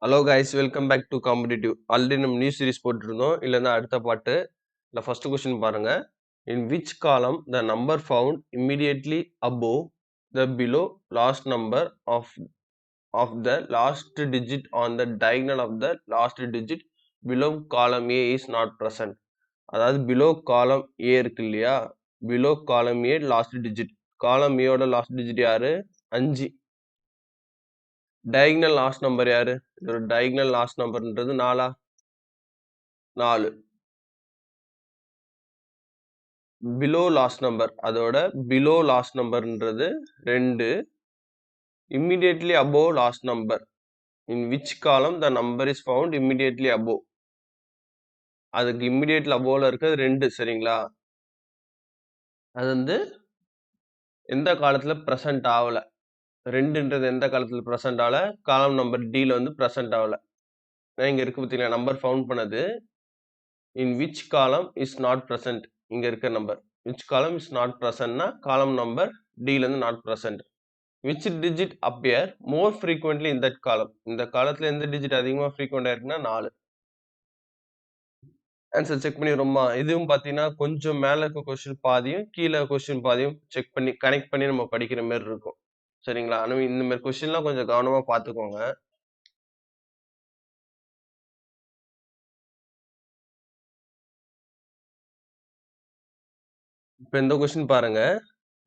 Hello guys, welcome back to competitive. Already நம்ம new series போட்டுருந்தோம். இல்லைன்னா அடுத்த பாட்டு. இல்லை ஃபர்ஸ்ட் கொஸ்டின் பாருங்க. In which column the number found immediately above the below last number of the last digit on the diagonal of the last digit below column A is not present. அதாவது below column A இருக்கு இல்லையா, below column A last digit. Column A ஓட last digit யாரு? 5. Diagonal last number யாரு? இதோட diagonal last நம்பர்ன்றது 4. Below last number, அதோட below last நம்பர்ன்றது 2. Immediately above last number, in which column the number is found immediately above. அதுக்கு immediately அபோவ்ல இருக்கிறது 2. சரிங்களா? அது வந்து எந்த காலத்துல பிரசன்ட் ஆகல. 2ன்றது எந்த காலத்துல பிரசன்ட் ஆகல? காலம் நம்பர் டில வந்து பிரசன்ட் ஆகல. இங்க இருக்கு பார்த்தீங்களா, நம்பர் ஃபவுண்ட் பண்ணது. In which column is not present. இங்க இருக்க number which column is not பிரசன்ட்னா காலம் நம்பர் டில இருந்து not present. which digit appear more frequently in that column. இந்த காலத்துல எந்த டிஜிட் அதிகமா ஃப்ரீக்வெண்டா இருக்குன்னா 4. ஆன்சர் செக் பண்ணிடுறோமா? இதுவும் பாத்தீங்கன்னா கொஞ்சம் மேல இருக்க கொஸ்டின் பாதியும் கீழே கொஸ்டின் பாதியும் செக் பண்ணி கனெக்ட் பண்ணி நம்ம படிக்கிற மாதிரி இருக்கும். சரிங்களா? ஆனா இந்த மாதிரி கொஸ்டின்லாம் கொஞ்சம் கவனமா பாத்துக்கோங்க. இப்ப இந்த கொஸ்டின் பாருங்க.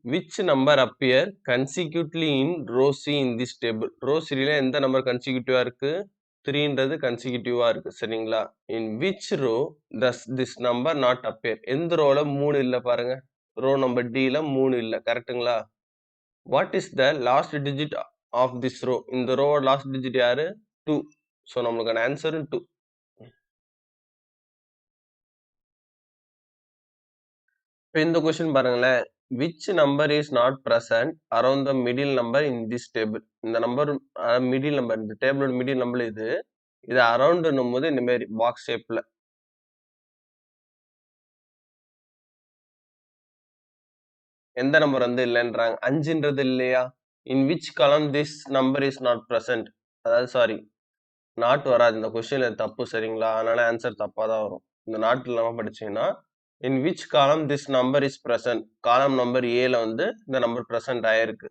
which number appear consecutively in row C in this table. row C ல எந்த நம்பர் கன்சிக்யூட்டிவா இருக்கு? 3ன்றது கன்சிக்யூட்டிவா இருக்கு. சரிங்களா? in which row does this number not appear. எந்த ரோல 3 இல்ல பாருங்க. ரோ நம்பர் D ல 3 இல்ல. கரெக்ட்டுங்களா? what is the last digit of this row. இந்த row லாஸ்ட் டிஜிட் யாரு? 2. சோ நம்மளுக்கான ஆன்சர் 2. இப்ப இந்த கொஸ்டின் பாருங்களேன். which number is not present around the middle number in this table. இந்த நம்பர் மிடில் நம்பர், இந்த டேபிளோட மிடில் நம்பர் இது அரவுண்ட்னும் போது இந்த மாதிரி பாக்ஸ் ஷேப்ல எந்த நம்பர் வந்து இல்லைன்றாங்க? 5ன்றது இல்லையா? இன் விச் காலம் this number is not present. அதாவது சாரி, நாட் வராது இந்த கொஸ்டின்ல, தப்பு. சரிங்களா? அதனால ஆன்சர் தப்பா தான் வரும். இந்த நாட் இல்லாம படிச்சீங்கன்னா in which column this number is present. காலம் நம்பர் ஏல வந்து இந்த நம்பர் பிரசன்ட் ஆயிருக்கு.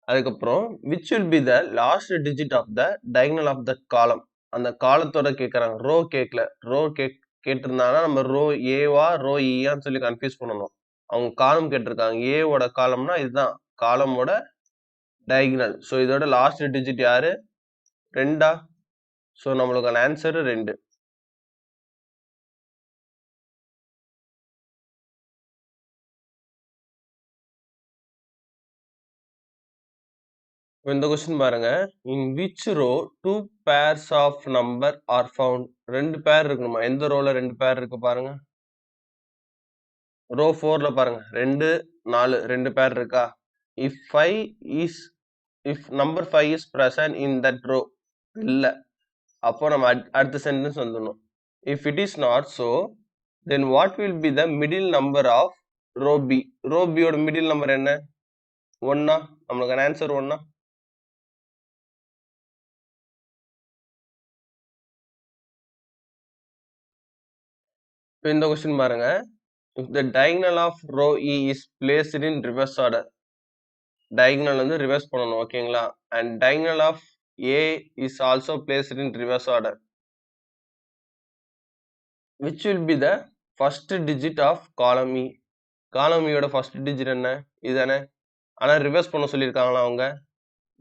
அதுக்கப்புறம் which will be the last digit of the diagonal of that column. அந்த காலத்தோட கேட்கறாங்க, ரோ கேட்கல. ரோ கேட்டிருந்தாங்கன்னா நம்ம ரோ ஏவா ரோ ஈயான்னு சொல்லி கன்ஃபியூஸ் பண்ணணும். அவங்க காலம் கேட்டிருக்காங்க. ஏவோட காலம்னா இதுதான் காலமோட டயகனல். ஸோ இதோட லாஸ்ட் டிஜிட் யாரு? 2. ஸோ நம்மளுக்கான ஆன்சர் 2. இந்த கொஸ்டின் பாருங்க. In which row 2 pairs of number are found. 2 pair இருக்கணுமா? எந்த ரோல 2 பேர் இருக்கு பாருங்க. ரோ 4ல பாருங்க. 2 4 2 பேர் இருக்கா? If 5 is if number 5 is present in that row. இல்ல. அப்போ நம்ம அடுத்த சென்டென்ஸ் வந்துடணும். If it is not so then what will be the middle number of row B. Row பியோட மிடில் நம்பர் என்ன? 1. நம்மளுக்கான ஆன்சர் 1. இப்போ இந்த கொஸ்டின் பாருங்க. if the diagonal of row E is placed in reverse order. diagonal வந்து reverse பண்ணணும். ஓகேங்களா? and diagonal of A is also placed in reverse order. which will be the first digit of column E. column E ஓட first digit என்ன? இதுதானே. ஆனா reverse பண்ண சொல்லியிருக்காங்களா அவங்க?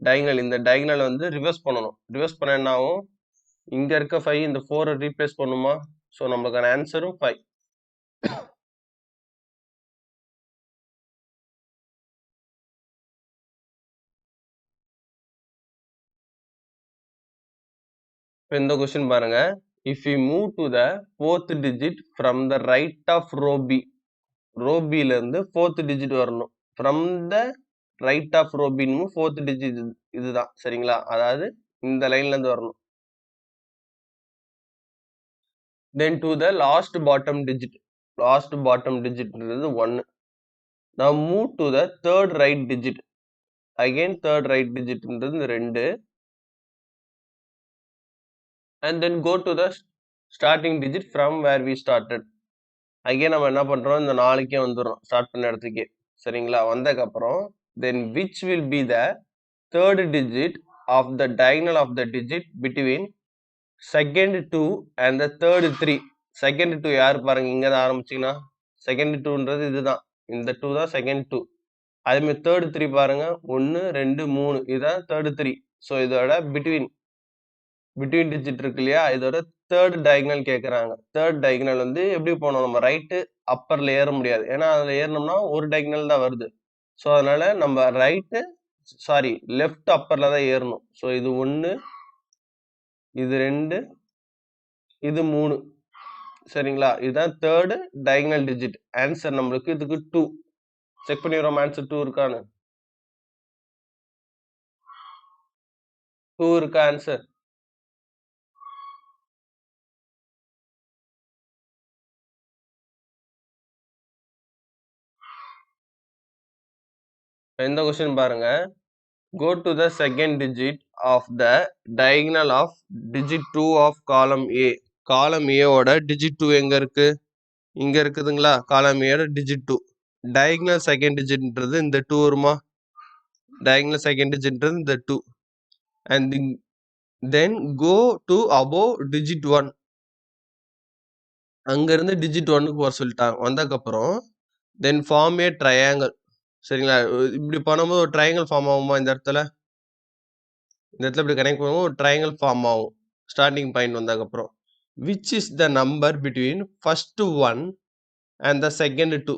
diagonal, இந்த diagonal வந்து ரிவர்ஸ் பண்ணணும். ரிவர்ஸ் பண்ண என்ன ஆகும்? இங்க இருக்க 5 இந்த 4 ரீப்ளேஸ் பண்ணுமா? ஸோ நம்மளுக்கான ஆன்சரும் 5. இப்போ இந்த கொஸ்டின் பாருங்க. if we move to the 4th digit from the right of row B. row B ல இருந்து 4th digit வரணும். from the right of row B ன்னு 4th digit இதுதான். சரிங்களா? அதாவது இந்த லைன்ல இருந்து வரணும். then to the last bottom digit. last bottom digitன்றது 1. now move to the third right digit. again third right digitன்றது 2. and then go to the starting digit from where we started. again நம்ம என்ன பண்றோம், இந்த 4க்கே வந்துடுறோம் ஸ்டார்ட் பண்ண இடத்துக்கே. சரிங்களா? வந்ததுக்கப்புறம் then which will be the third digit of the diagonal of the digit between second 2 and the third 3. second 2 யார் பாருங்க, இங்க தான் ஆரம்பிச்சீங்கன்னா second 2ன்றது இதுதான், இந்த 2 தான் second 2. அதே மாதிரி third 3 பாருங்க, 1 2 3 இதுதான் third 3. ஸோ இதோட between டிஜிட் இருக்கு இல்லையா, இதோட தேர்ட் டயகனல் கேட்கறாங்க. தேர்ட் டயகனல் வந்து எப்படி போனோம், நம்ம ரைட்டு அப்பர்ல ஏற முடியாது, ஏன்னா அதுல ஏறினோம்னா ஒரு டயகனல் தான் வருது. ஸோ அதனால நம்ம லெஃப்ட் அப்பர்ல தான் ஏறணும். ஸோ இது 1, இது 2, இது 3. சரிங்களா? இதுதான் தேர்டு டயகனல் டிஜிட். ஆன்சர் நம்மளுக்கு இதுக்கு 2. செக் பண்ணிடுறோம் ஆன்சர் 2 இருக்கான்னு. 2 இருக்கா ஆன்சர்? இந்த கொஸ்டின் பாருங்க. Go to the second digit of the diagonal of digit 2 of column A. column A ஓட digit 2 எங்க இருக்கு? இங்க இருக்குதுங்களா? column A ஓட digit 2. diagonal second digitன்றது இந்த 2 வருமா? diagonal second digitன்றது இந்த 2. and then go to above digit 1. அங்க இருந்து digit 1க்கு போக சொல்லிட்டாங்க. வந்ததுக்கப்புறம் then form a triangle. சரிங்களா? இப்படி பண்ணும்போது ஒரு ட்ரையாங்கிள் ஃபார்ம் ஆகுமா? இந்த இடத்துல இப்படி கனெக்ட் பண்ணுவோம், ஒரு ட்ரையாங்கிள் ஃபார்ம் ஆகும் ஸ்டார்டிங் பாயிண்ட் வந்ததுக்கப்புறம். Which is the number between first 1 and the second 2.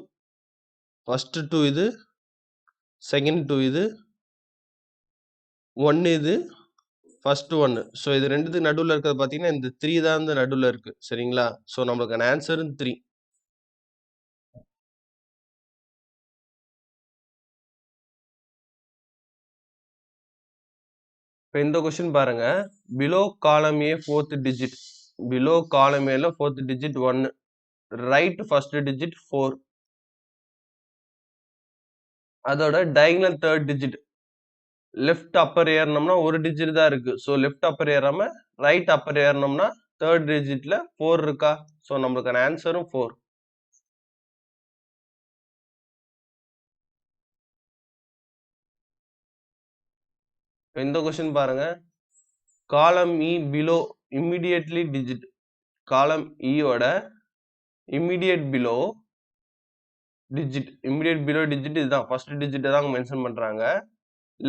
First 2 இது, செகண்ட் 2 இது, 1 இது, ஃபர்ஸ்ட் 1. ஸோ இது ரெண்டுத்துக்கு நடுவில் இருக்கிறது பார்த்தீங்கன்னா இந்த 3 தான் இந்த நடுவில் இருக்கு. சரிங்களா? ஸோ நம்மளுக்கான ஆன்சர் 3. இப்போ இந்த கொஸ்டின் பாருங்க. பிலோ காலம் ஏ ஃபோர்த் டிஜிட். பிலோ காலம் ஏல fourth digit 1, right first digit 4. அதோட diagonal third digit. Left upper ஏறினோம்னா ஒரு டிஜிட் தான் இருக்கு. ஸோ லெஃப்ட் அப்பர் ஏறாம ரைட் அப்பர் ஏறினோம்னா தேர்ட் டிஜிட்ல 4 இருக்கா? ஸோ நம்மளுக்கான ஆன்சரும் 4. இந்த கொஸ்டின் பாருங்க. காலம் இ பிலோ இம்மிடியட்லி டிஜிட். காலம் இயோட immediate below digit. Immediate below digit இதுதான், ஃபர்ஸ்ட் டிஜிட் தான் மென்ஷன் பண்றாங்க.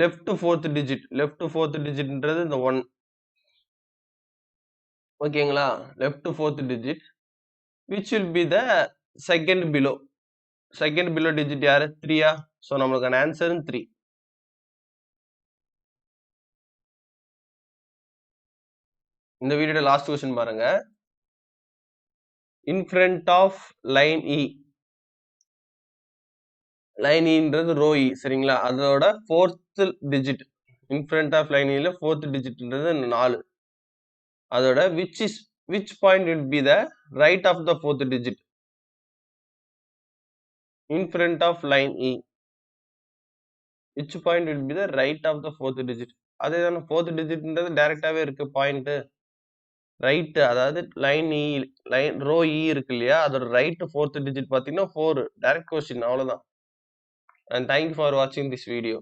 Left fourth digit. Left fourth டிஜிட்ன்றது இந்த 1. ஓகேங்களா? Left fourth digit which will be the second below. Second below digit யாரு? 3யா? ஸோ நம்மளுக்கான ஆன்சர் 3. இந்த வீடியோட லாஸ்ட் क्वेश्चन பாருங்க. in front of line E. Line ஈன்றது ரோ இ. சரிங்களா? அதோட fourth digit. in front of line E ல ஃபோர்த் டிஜிட்ன்றது 4. அதோட which point will be the right of the fourth digit in front of line E. which point will be the right of the fourth digit. அதேதான் fourth digitன்றது டைரக்டாவே இருக்கு point. Right, அதாவது row இ இருக்கு இல்லையா, அதோட right fourth digit பார்த்தீங்கன்னா 4. Direct question, அவ்வளவுதான். and thank you for watching this video.